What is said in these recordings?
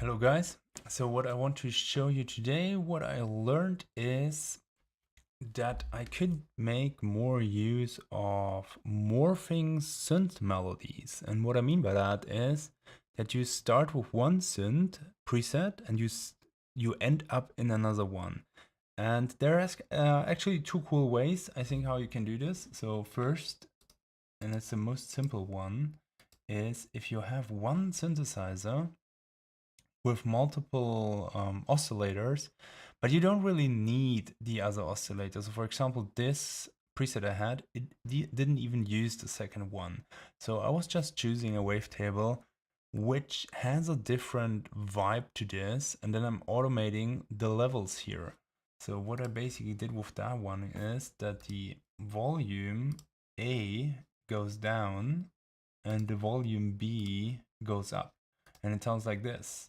Hello guys, so what I want to show you today, what I learned is that I could make more use of morphing synth melodies. And what I mean by that is that you start with one synth preset and you end up in another one. And there are actually two cool ways I think how you can do this. So first, and it's the most simple one, is if you have one synthesizer with multiple oscillators, but you don't really need the other oscillators. So for example, this preset I had, it didn't even use the second one. So I was just choosing a wavetable which has a different vibe to this, and then I'm automating the levels here. So what I basically did with that one is that the volume A goes down and the volume B goes up. And it sounds like this.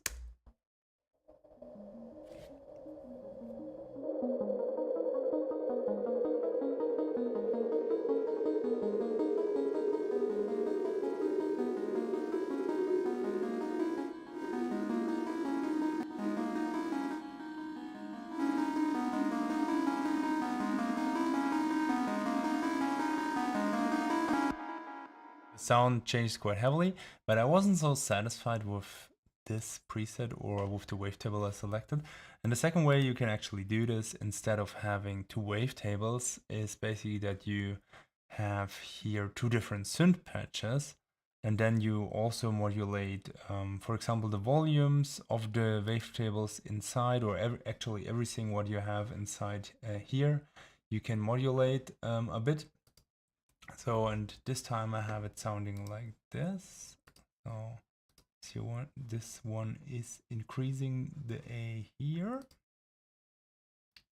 Sound changed quite heavily, but I wasn't so satisfied with this preset or with the wavetable I selected. And the second way you can actually do this instead of having two wavetables is basically that you have here two different synth patches, and then you also modulate, for example, the volumes of the wavetables inside, or actually everything what you have inside here. You can modulate a bit. So, and this time I have it sounding like this. So, this one is increasing the A here.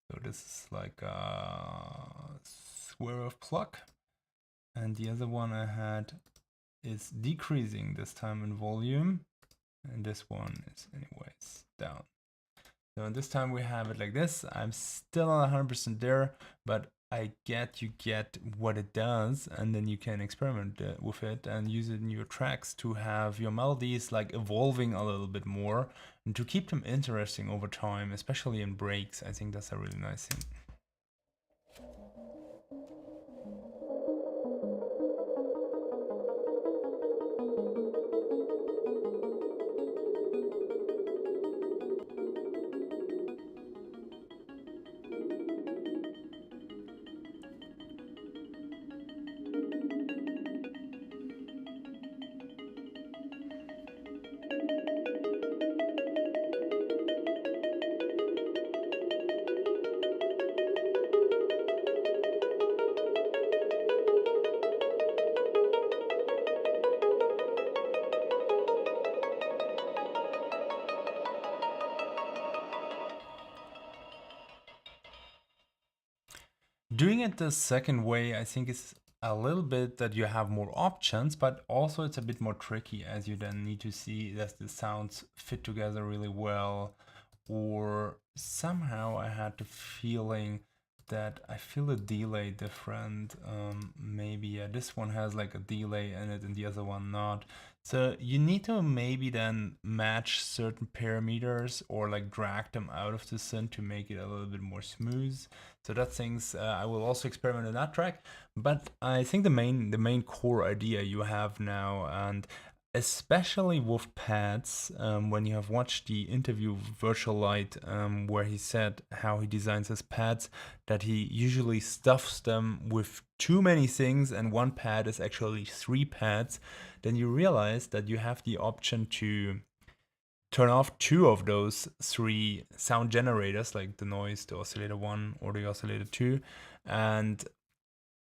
So this is like a swerve pluck. And the other one I had is decreasing this time in volume. And this one is anyways down. So this time we have it like this. I'm still not 100% there, but you get what it does, and then you can experiment with it and use it in your tracks to have your melodies like evolving a little bit more and to keep them interesting over time, especially in breaks. I think that's a really nice thing. Doing it the second way, I think, is a little bit that you have more options, but also it's a bit more tricky as you then need to see that the sounds fit together really well, or somehow I had the feeling that I feel the delay different. Maybe this one has like a delay in it and the other one not. So you need to maybe then match certain parameters or like drag them out of the synth to make it a little bit more smooth. So that things I will also experiment on that track. But I think the main core idea you have now, and especially with pads, when you have watched the interview with Virtual Light, where he said how he designs his pads, that he usually stuffs them with too many things and one pad is actually three pads, then you realize that you have the option to turn off two of those three sound generators, like the noise, the oscillator 1 or the oscillator 2, and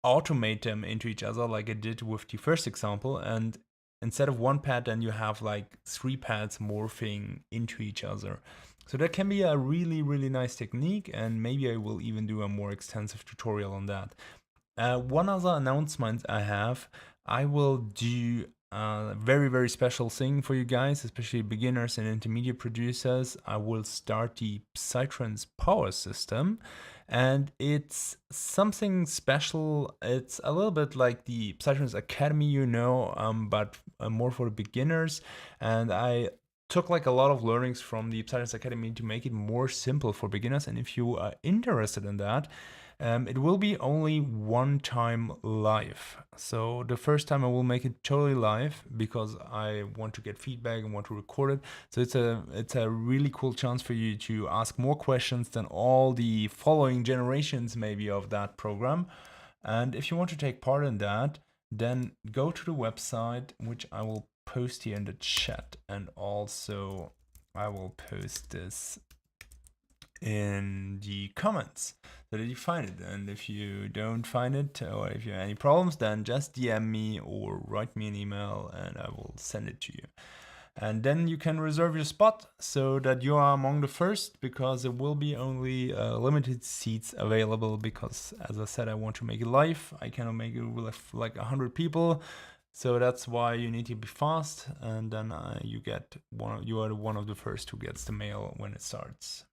automate them into each other like I did with the first example. And instead of one pad, then you have like three pads morphing into each other. So that can be a really, really nice technique, and maybe I will even do a more extensive tutorial on that. One other announcement I have, I will do a very, very special thing for you guys, especially beginners and intermediate producers. I will start the Psytrance Power System, and it's something special. It's a little bit like the Psytrance Academy, but more for the beginners. And I took like a lot of learnings from the Psygers Academy to make it more simple for beginners. And if you are interested in that, it will be only one time live. So the first time I will make it totally live because I want to get feedback and want to record it. So it's a really cool chance for you to ask more questions than all the following generations maybe of that program. And if you want to take part in that, then go to the website, which I will post here in the chat, and also I will post this in the comments so that you find it. And if you don't find it, or if you have any problems, then just DM me or write me an email and I will send it to you. And then you can reserve your spot so that you are among the first, because there will be only limited seats available, because as I said, I want to make it live. I cannot make it with like 100 people. So that's why you need to be fast, and then you are one of the first who gets the mail when it starts.